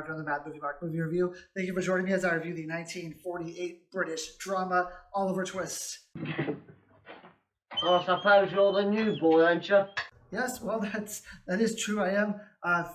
Mark on the Mad Movie Mark Movie Review. Thank you for joining me as I review the 1948 British drama Oliver Twist. Well, I suppose you're the new boy, ain't you? Yes, well, that is true. I am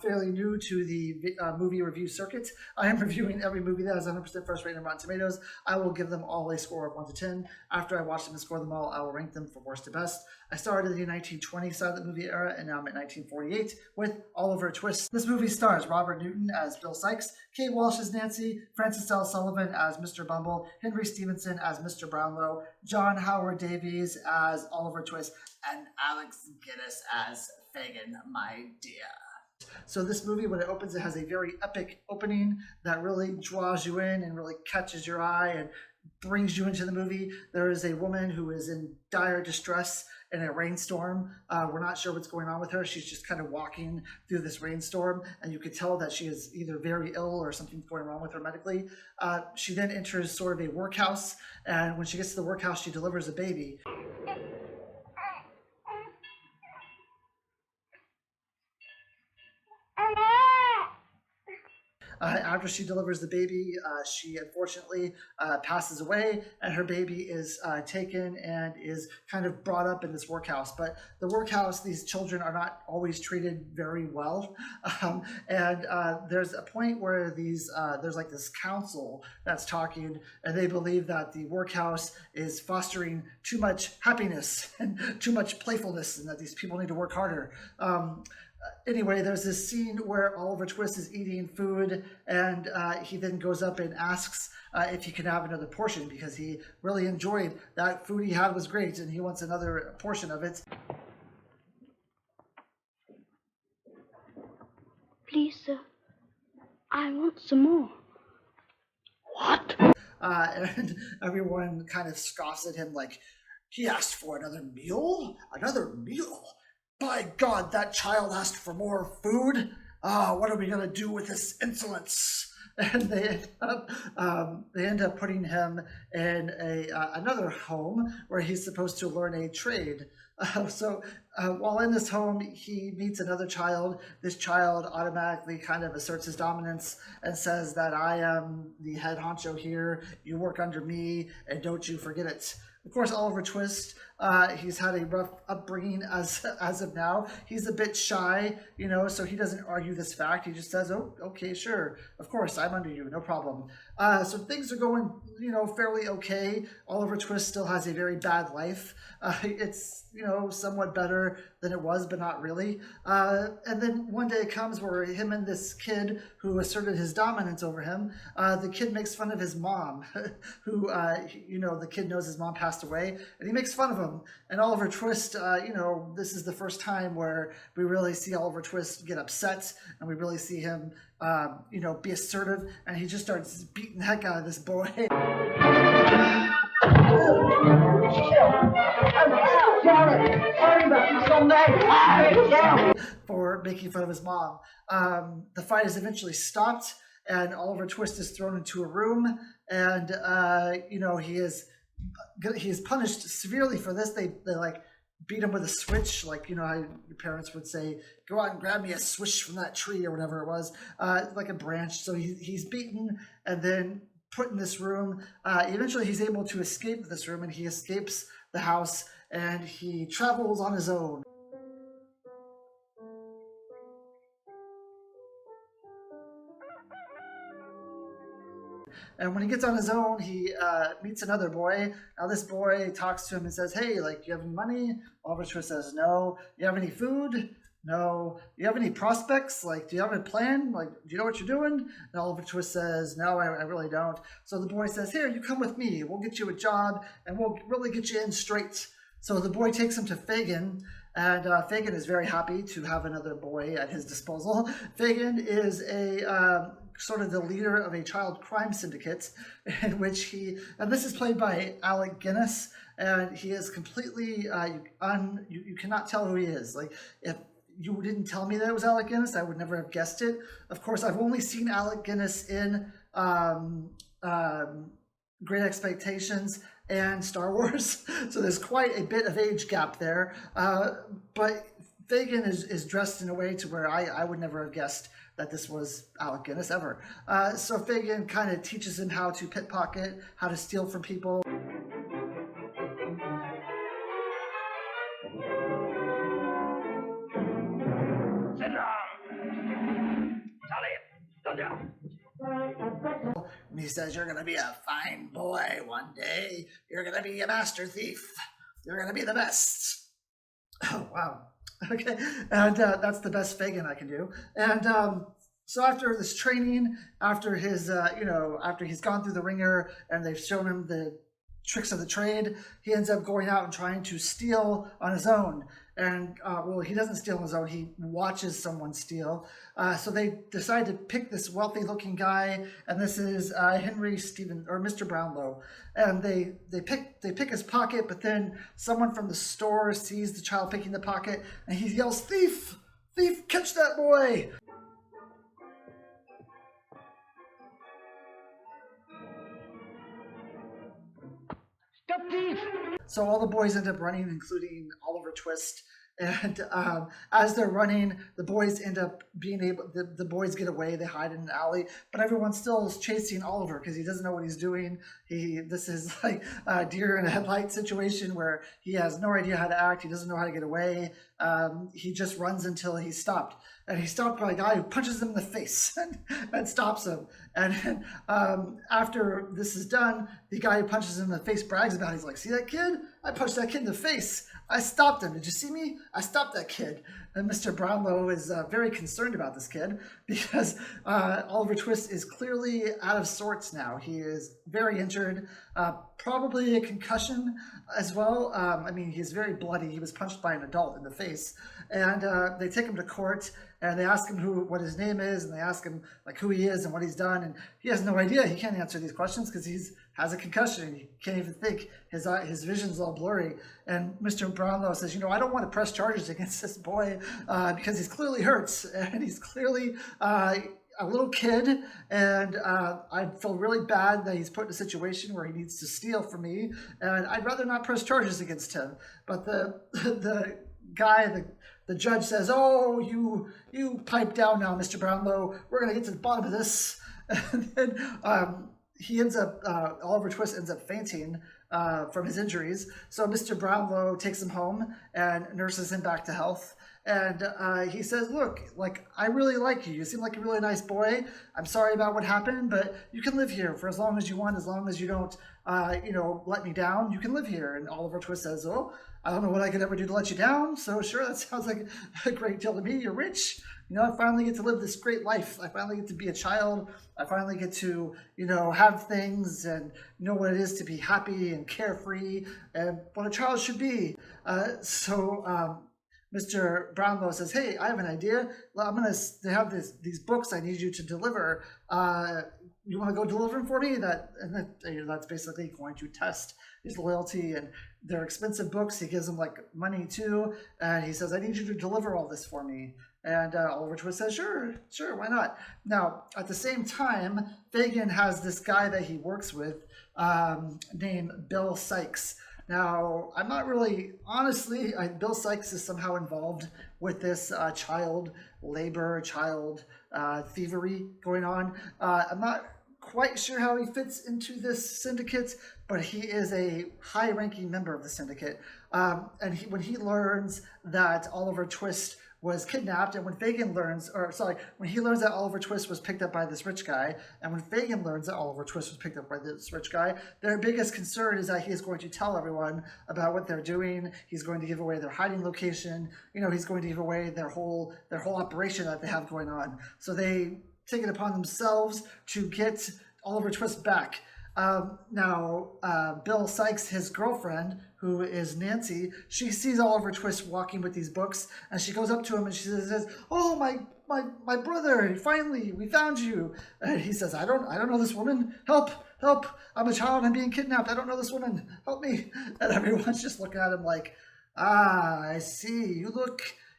fairly new to the movie review circuit. I am reviewing every movie that has 100% first rating on Rotten Tomatoes. I will give them all a score of 1 to 10. After I watch them and score them all, I will rank them from worst to best. I started in the 1920 side of the movie era, and now I'm at 1948 with Oliver Twist. This movie stars Robert Newton as Bill Sykes, Kate Walsh as Nancy, Francis L. Sullivan as Mr. Bumble, Henry Stevenson as Mr. Brownlow, John Howard Davies as Oliver Twist, and Alex Guinness as Fagin, my dear. So this movie, when it opens, it has a very epic opening that really draws you in and really catches your eye and brings you into the movie. There is a woman who is in dire distress in a rainstorm. We're not sure what's going on with her. She's just kind of walking through this rainstorm, and you could tell that she is either very ill or something's going wrong with her medically. She then enters sort of a workhouse, and when she gets to the workhouse, she delivers a baby. After she delivers the baby, she unfortunately passes away, and her baby is taken and is kind of brought up in this workhouse. But the workhouse, these children are not always treated very well. And there's a point where there's like this council that's talking, and they believe that the workhouse is fostering too much happiness and too much playfulness, and that these people need to work harder. Anyway, there's this scene where Oliver Twist is eating food, and he then goes up and asks if he can have another portion, because he really enjoyed that food he had was great, and he wants another portion of it. Please, sir, I want some more. What? And everyone kind of scoffs at him like, he asked for another meal? Another meal? By God, that child asked for more food. What are we going to do with this insolence? And they end up putting him in another home where he's supposed to learn a trade. So while in this home, he meets another child. This child automatically kind of asserts his dominance and says that I am the head honcho here. You work under me, and don't you forget it. Of course, Oliver Twist, he's had a rough upbringing as of now. He's a bit shy, so he doesn't argue this fact. He just says, oh, okay, sure. Of course, I'm under you, no problem. So things are going, fairly okay. Oliver Twist still has a very bad life. It's, somewhat better than it was, but not really. And then one day comes where him and this kid who asserted his dominance over him, the kid makes fun of his mom, who, the kid knows his mom passed away, and he makes fun of him. And Oliver Twist, this is the first time where we really see Oliver Twist get upset, and we really see him, be assertive, and he just starts beating the heck out of this boy. For making fun of his mom. The fight is eventually stopped, and Oliver Twist is thrown into a room, and he is punished severely for this. They like beat him with a switch, like how your parents would say, go out and grab me a switch from that tree or whatever it was, like a branch. So he's beaten and then put in this room. Eventually he's able to escape this room, and he escapes the house, and he travels on his own. And when he gets on his own, he meets another boy. Now this boy talks to him and says, hey, do you have any money? Oliver Twist says, no. You have any food? No. Do you have any prospects? Do you have a plan? Do you know what you're doing? And Oliver Twist says, no, I really don't. So the boy says, here, you come with me. We'll get you a job, and we'll really get you in straight. So the boy takes him to Fagin, and Fagin is very happy to have another boy at his disposal. Fagin is a sort of the leader of a child crime syndicate, in which and this is played by Alec Guinness, and he is completely you cannot tell who he is. If you didn't tell me that it was Alec Guinness, I would never have guessed it. Of course, I've only seen Alec Guinness in Great Expectations and Star Wars, so there's quite a bit of age gap there. But Fagin is dressed in a way to where I would never have guessed that this was Alec Guinness ever. So Fagin kind of teaches him how to pickpocket, how to steal from people. Sit down. Charlie, sit down. And he says, you're going to be a fine boy one day. You're going to be a master thief. You're going to be the best. Oh, wow. Okay. And that's the best Fagin I can do. And so after this training, after his, after he's gone through the ringer and they've shown him the tricks of the trade, he ends up going out and trying to steal on his own. And well, he doesn't steal on his own, he watches someone steal. So they decide to pick this wealthy looking guy, and this is Henry Stephen, or Mr. Brownlow. And they pick his pocket, but then someone from the store sees the child picking the pocket, and he yells, thief, thief, catch that boy. Stop thief! So all the boys end up running, including Oliver Twist. And as they're running, the boys end up being able, the boys get away, they hide in an alley, but everyone still is chasing Oliver because he doesn't know what he's doing. This is like a deer in a headlight situation where he has no idea how to act, he doesn't know how to get away. He just runs until he's stopped. And he's stopped by a guy who punches him in the face and stops him. And after this is done, the guy who punches him in the face brags about it. He's like, see that kid? I punched that kid in the face. I stopped him. Did you see me? I stopped that kid. And Mr. Brownlow is very concerned about this kid because Oliver Twist is clearly out of sorts now. He is very injured, probably a concussion as well. I mean, he's very bloody. He was punched by an adult in the face. And they take him to court and they ask him what his name is, and they ask him like who he is and what he's done. And he has no idea. He can't answer these questions because has a concussion. He can't even think. His vision's all blurry. And Mr. Brownlow says, I don't want to press charges against this boy because he's clearly hurts and he's clearly a little kid. And I feel really bad that he's put in a situation where he needs to steal from me. And I'd rather not press charges against him. But the guy, the judge says, oh, you pipe down now, Mr. Brownlow. We're going to get to the bottom of this. And then he ends up, Oliver Twist ends up fainting from his injuries. So Mr. Brownlow takes him home and nurses him back to health. And he says, look, like, I really like you. You seem like a really nice boy. I'm sorry about what happened, but you can live here for as long as you want, as long as you don't, let me down. You can live here. And Oliver Twist says, oh, I don't know what I could ever do to let you down. So sure, that sounds like a great deal to me. You're rich. I finally get to live this great life. I finally get to be a child. I finally get to, have things and know what it is to be happy and carefree and what a child should be. So Mr. Brownlow says, hey, I have an idea. They have these books I need you to deliver. You want to go deliver them for me? That's basically going to test his loyalty, and they're expensive books. He gives them like money too. And he says, I need you to deliver all this for me. And Oliver Twist says, sure, why not? Now, at the same time, Fagin has this guy that he works with named Bill Sykes. Now, I'm not really, honestly, Bill Sykes is somehow involved with this child labor, child thievery going on. I'm not quite sure how he fits into this syndicate, but he is a high-ranking member of the syndicate. And when he learns that Oliver Twist was kidnapped, and when he learns that Oliver Twist was picked up by this rich guy, and when Fagin learns that Oliver Twist was picked up by this rich guy, their biggest concern is that he is going to tell everyone about what they're doing. He's going to give away their hiding location. He's going to give away their whole operation that they have going on. So they take it upon themselves to get Oliver Twist back. Bill Sykes, his girlfriend, who is Nancy, she sees Oliver Twist walking with these books, and she goes up to him and she says, oh, my brother, finally, we found you. And he says, I don't know this woman. Help, I'm a child, I'm being kidnapped. I don't know this woman. Help me. And everyone's just looking at him like, I see.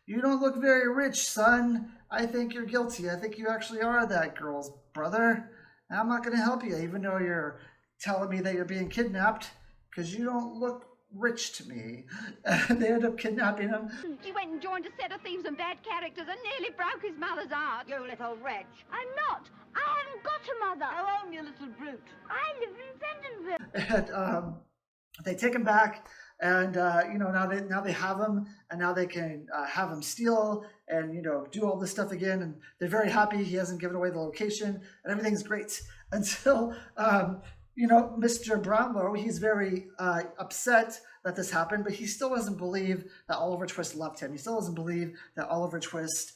You don't look very rich, son. I think you're guilty. I think you actually are that girl's brother. I'm not going to help you, even though you're telling me that you're being kidnapped, because you don't look rich to me. And they end up kidnapping him. He went and joined a set of thieves and bad characters and nearly broke his mother's heart. You little wretch. I'm not. I haven't got a mother. Go home, you little brute. I live in Fentonville. And they take him back, and now they have him, and now they can have him steal and do all this stuff again, and they're very happy he hasn't given away the location, and everything's great until Mr. Brownlow, he's very upset that this happened, but he still doesn't believe that Oliver Twist loved him. He still doesn't believe that Oliver Twist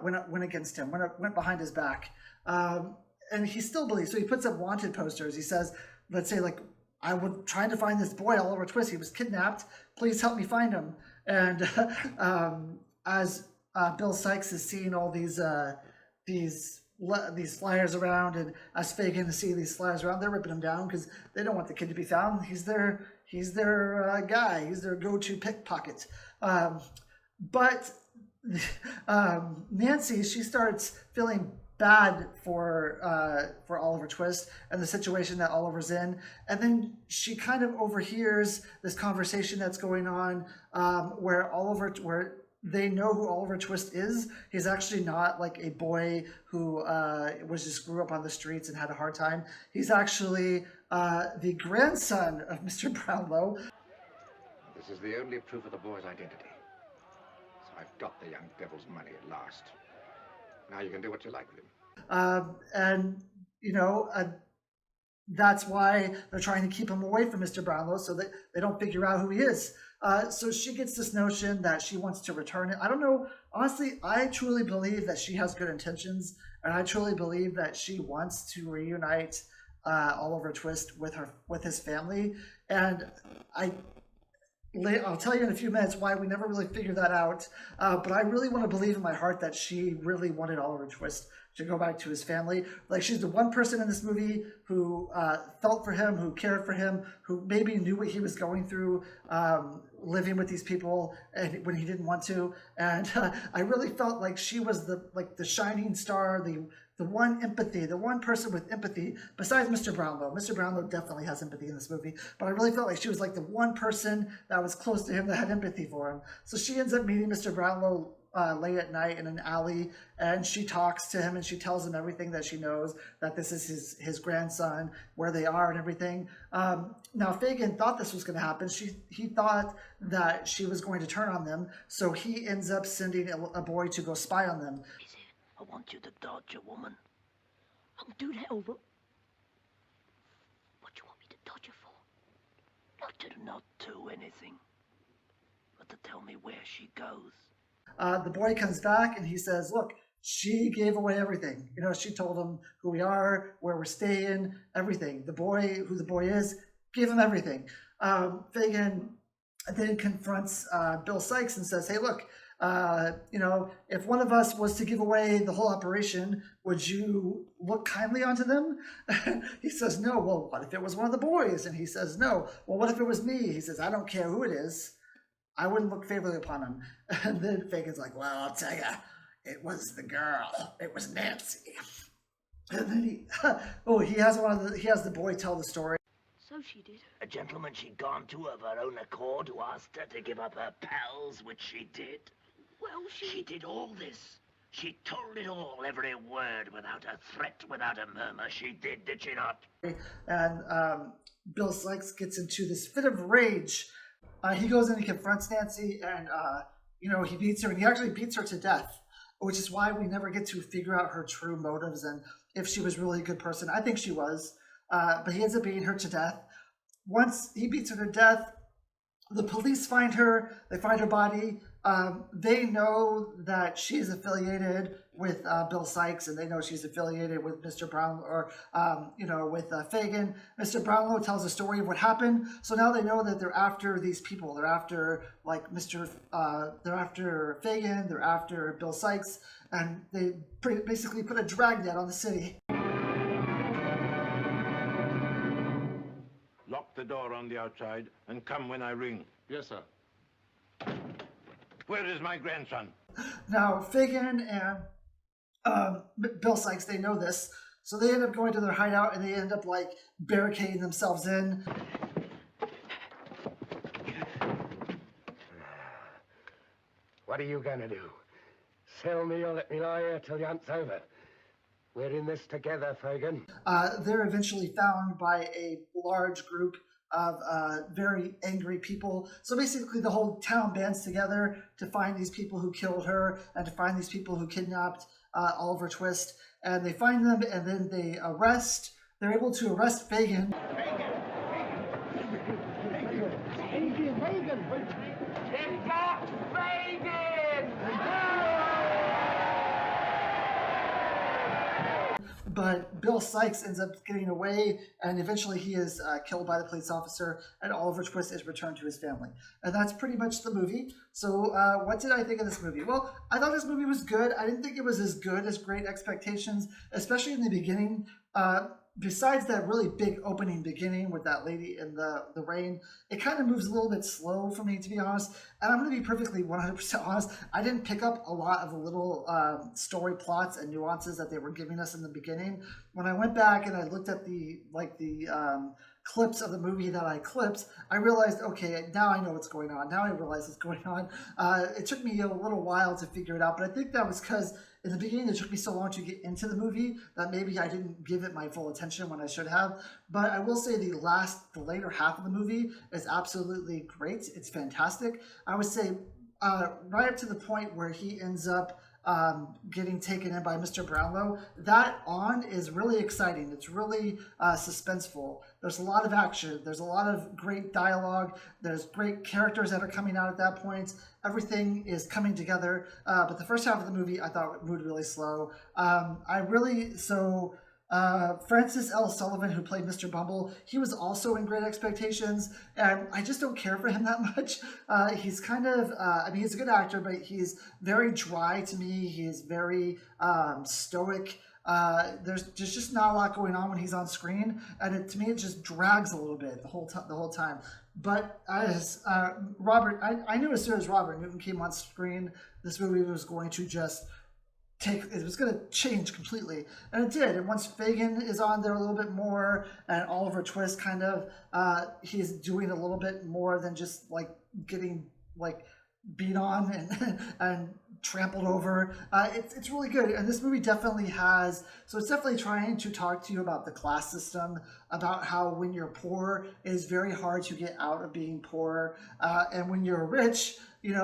went against him, went behind his back. And he still believes, so he puts up wanted posters. He says, let's say, like, I was trying to find this boy, Oliver Twist. He was kidnapped. Please help me find him. And as Bill Sykes is seeing all these flyers around, and as Fagin is seeing these flyers around, they're ripping him down because they don't want the kid to be found. He's their guy. He's their go-to pickpocket. But Nancy, she starts feeling bad for Oliver Twist and the situation that Oliver's in, and then she kind of overhears this conversation that's going on where they know who Oliver Twist is. He's actually not like a boy who grew up on the streets and had a hard time. He's actually the grandson of Mr. Brownlow. This is the only proof of the boy's identity. So I've got the young devil's money at last. Now you can do what you like with him. That's why they're trying to keep him away from Mr. Brownlow so that they don't figure out who he is. So she gets this notion that she wants to return it. I don't know. Honestly, I truly believe that she has good intentions, and I truly believe that she wants to reunite Oliver Twist with his family. And I'll tell you in a few minutes why we never really figured that out. But I really want to believe in my heart that she really wanted Oliver Twist to go back to his family. Like, she's the one person in this movie who felt for him, who cared for him, who maybe knew what he was going through, living with these people and when he didn't want to. And I really felt like she was the shining star, the one person with empathy besides Mr. Brownlow. Mr. Brownlow definitely has empathy in this movie, but I really felt like she was like the one person that was close to him that had empathy for him. So she ends up meeting Mr. Brownlow late at night in an alley, and she talks to him and she tells him everything that she knows, that this is his grandson, where they are and everything. Now Fagin thought this was going to happen. He thought that she was going to turn on them, so he ends up sending a boy to go spy on them. I want you to dodge a woman. I'll do that over. What do you want me to dodge her for? Not do anything, but to tell me where she goes. The boy comes back and he says, look, she gave away everything. She told him who we are, where we're staying, everything. Who the boy is, gave him everything. Fagin then confronts Bill Sykes and says, hey, look, if one of us was to give away the whole operation, would you look kindly onto them? He says, no. Well, what if it was one of the boys? And he says, no. Well, what if it was me? He says, I don't care who it is. I wouldn't look favorably upon him. And then Fagin's like, well, I'll tell you, it was the girl. It was Nancy. And then he has the boy tell the story. So she did. A gentleman she'd gone to of her own accord who asked her to give up her pals, which she did. Well, She did all this. She told it all, every word, without a threat, without a murmur. She did she not? And Bill Sykes gets into this fit of rage. He goes in and confronts Nancy, and he beats her, and he actually beats her to death, which is why we never get to figure out her true motives and if she was really a good person. I think she was, but he ends up beating her to death. Once he beats her to death, the police find her. They find her body. They know that she's affiliated with Bill Sykes, and they know she's affiliated with Mr. Brownlow, or with Fagin. Mr. Brownlow tells a story of what happened, so now they know that they're after these people. They're after they're after Fagin. They're after Bill Sykes, and they basically put a dragnet on the city. Lock the door on the outside and come when I ring. Yes, sir. Where is my grandson? Now, Fagin and Bill Sykes, they know this, so they end up going to their hideout and they end up barricading themselves in. Get What are you going to do? Sell me or let me lie here till the hunt's over? We're in this together, Fagin. They're eventually found by a large group of very angry people. So basically the whole town bands together to find these people who killed her and to find these people who kidnapped Oliver Twist. And they find them, and then they're able to arrest Fagin. But Bill Sykes ends up getting away, and eventually he is killed by the police officer, and Oliver Twist is returned to his family. And that's pretty much the movie. So what did I think of this movie? Well, I thought this movie was good. I didn't think it was as good as Great Expectations, especially in the beginning. Besides that really big opening beginning with that lady in the rain, it kind of moves a little bit slow for me, to be honest. And I'm going to be perfectly 100% honest. I didn't pick up a lot of the little story plots and nuances that they were giving us in the beginning. When I went back and I looked at the clips of the movie that I clipped, I realized, okay, now I know what's going on. Now I realize what's going on. It took me a little while to figure it out, but I think that was because in the beginning it took me so long to get into the movie that maybe I didn't give it my full attention when I should have. But I will say the later half of the movie is absolutely great. It's fantastic. I would say right up to the point where he ends up getting taken in by Mr. Brownlow, that on is really exciting. It's really suspenseful. There's a lot of action. There's a lot of great dialogue. There's great characters that are coming out at that point. Everything is coming together. But the first half of the movie, I thought moved really slow. Francis L. Sullivan, who played Mr. Bumble, he was also in Great Expectations, and I just don't care for him that much. He's kind of, he's a good actor, but he's very dry to me. He's very stoic. There's just not a lot going on when he's on screen, and to me it just drags a little bit the whole time. But as Robert, I knew as soon as Robert Newton came on screen, this movie was going to just it was going to change completely, and it did. And once Fagin is on there a little bit more, and Oliver Twist kind of he's doing a little bit more than just like getting like beat on and trampled over. It's really good, and this movie definitely has. So it's definitely trying to talk to you about the class system, about how when you're poor, it is very hard to get out of being poor, and when you're rich, you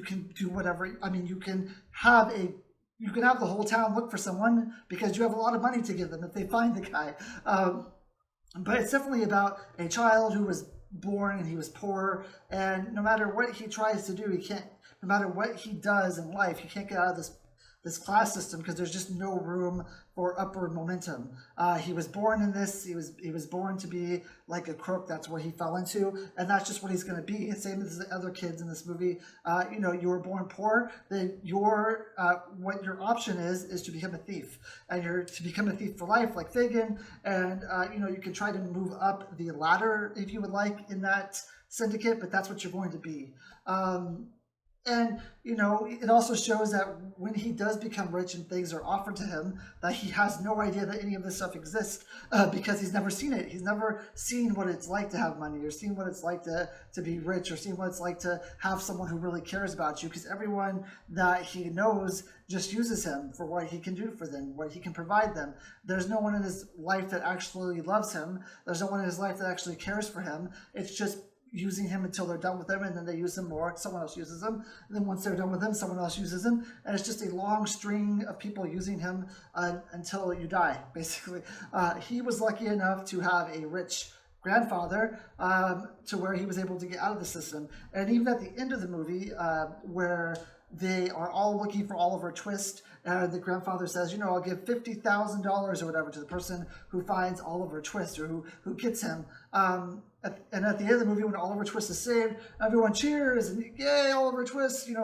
can do whatever. I mean, you can have the whole town look for someone because you have a lot of money to give them if they find the guy. But it's definitely about a child who was born and he was poor, and no matter what he tries to do, no matter what he does in life, he can't get out of this class system because there's just no room for upward momentum. He was born in this. He was born to be like a crook. That's what he fell into, and that's just what he's going to be. Same as the other kids in this movie. You were born poor. Then what your option is to become a thief, and you're to become a thief for life, like Fagin. And you can try to move up the ladder if you would like in that syndicate, but that's what you're going to be. And, it also shows that when he does become rich and things are offered to him, that he has no idea that any of this stuff exists because he's never seen it. He's never seen what it's like to have money, or seen what it's like to be rich, or seen what it's like to have someone who really cares about you, because everyone that he knows just uses him for what he can do for them, what he can provide them. There's no one in his life that actually loves him. There's no one in his life that actually cares for him. It's just using him until they're done with him, and then they use him more, someone else uses him, and then once they're done with him, someone else uses him, and it's just a long string of people using him until you die, basically. He was lucky enough to have a rich grandfather to where he was able to get out of the system, and even at the end of the movie where they are all looking for Oliver Twist, the grandfather says, I'll give $50,000 or whatever to the person who finds Oliver Twist, or who gets him. And at the end of the movie, when Oliver Twist is saved, everyone cheers and yay, Oliver Twist! They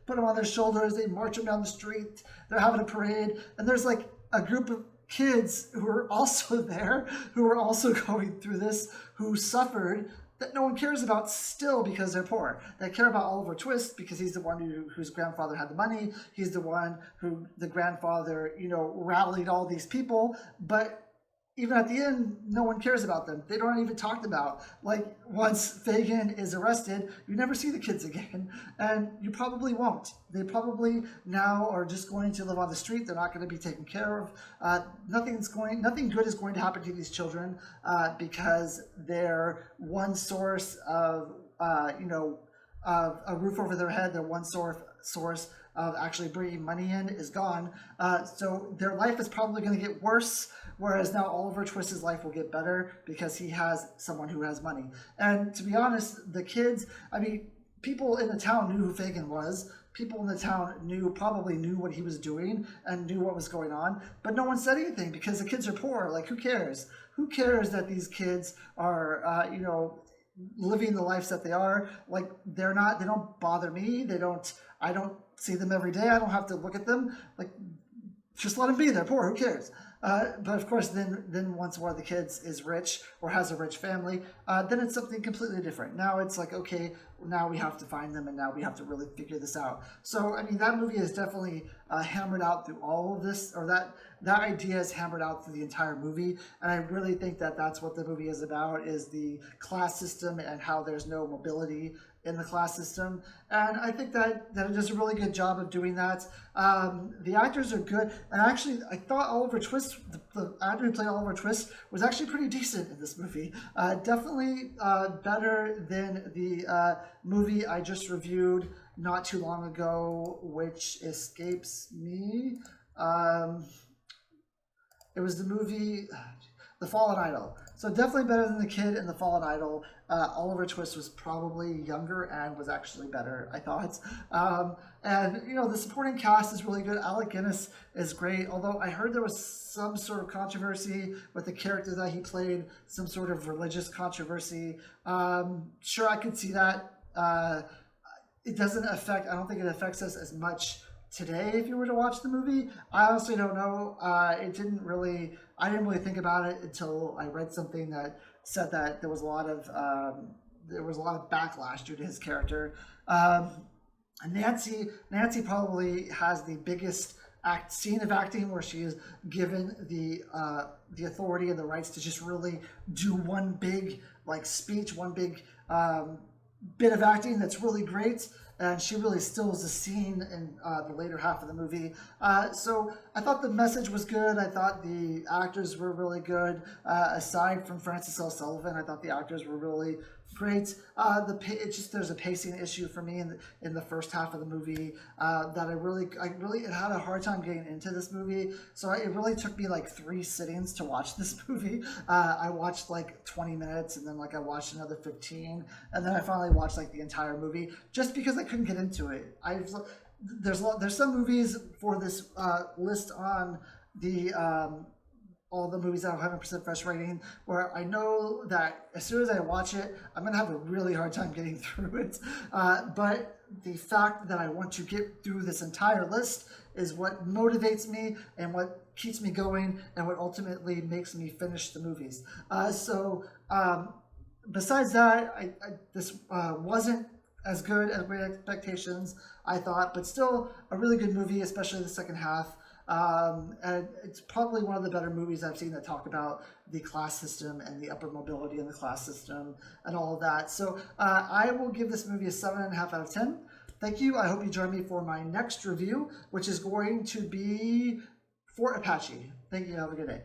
put him on their shoulders, they march him down the street, they're having a parade, and there's like a group of kids who are also there, who are also going through this, who suffered, that no one cares about still because they're poor. They care about Oliver Twist because he's the one whose grandfather had the money. He's the one who the grandfather, rallied all these people. But even at the end, no one cares about them. They don't even talked about. Like, once Fagin is arrested, you never see the kids again, and you probably won't. They probably now are just going to live on the street. They're not going to be taken care of. Nothing good is going to happen to these children because their one source of, a roof over their head, their one source of actually bringing money in is gone. So their life is probably going to get worse, whereas now Oliver Twist's life will get better because he has someone who has money. And to be honest, the kids, people in the town knew who Fagin was. People in the town probably knew what he was doing and knew what was going on, but no one said anything because the kids are poor. Like, who cares? Who cares that these kids are, living the lives that they are? Like, they don't bother me. I don't see them every day. I don't have to look at them. Like, just let them be. They're poor. Who cares? But of course, then once one of the kids is rich or has a rich family, then it's something completely different. Now it's like, okay, now we have to find them, and now we have to really figure this out. So, that movie is definitely hammered out through all of this, or that idea is hammered out through the entire movie. And I really think that that's what the movie is about, is the class system and how there's no mobility in the class system. And I think that it does a really good job of doing that. The actors are good. And actually, I thought Oliver Twist, the actor who played Oliver Twist, was actually pretty decent in this movie. Definitely better than the movie I just reviewed not too long ago, which escapes me. It was the movie The Fallen Idol. So definitely better than the kid in The Fallen Idol. Oliver Twist was probably younger and was actually better, I thought. And the supporting cast is really good. Alec Guinness is great, although I heard there was some sort of controversy with the character that he played, some sort of religious controversy. Sure, I could see that. It doesn't affect, I don't think it affects us as much today if you were to watch the movie. I honestly don't know. I didn't really think about it until I read something that said that there was a lot of backlash due to his character. Nancy probably has the biggest scene of acting where she is given the authority and the rights to just really do one big speech, one big bit of acting that's really great. And she really steals the scene in the later half of the movie. So I thought the message was good. I thought the actors were really good. Aside from Francis L. Sullivan, I thought the actors were really great. There's a pacing issue for me in the first half of the movie that I really had a hard time getting into this movie. So it really took me 3 sittings to watch this movie. I watched 20 minutes, and then I watched another 15, and then I finally watched the entire movie just because I couldn't get into it. There's some movies for this list on the all the movies that have 100% fresh rating, where I know that as soon as I watch it, I'm going to have a really hard time getting through it. But the fact that I want to get through this entire list is what motivates me and what keeps me going and what ultimately makes me finish the movies. Besides that, this wasn't as good as Great Expectations, I thought, but still a really good movie, especially the second half. And it's probably one of the better movies I've seen that talk about the class system and the upper mobility in the class system and all of that. So I will give this movie a 7.5 out of 10. Thank you. I hope you join me for my next review, which is going to be Fort Apache. Thank you. Have a good day.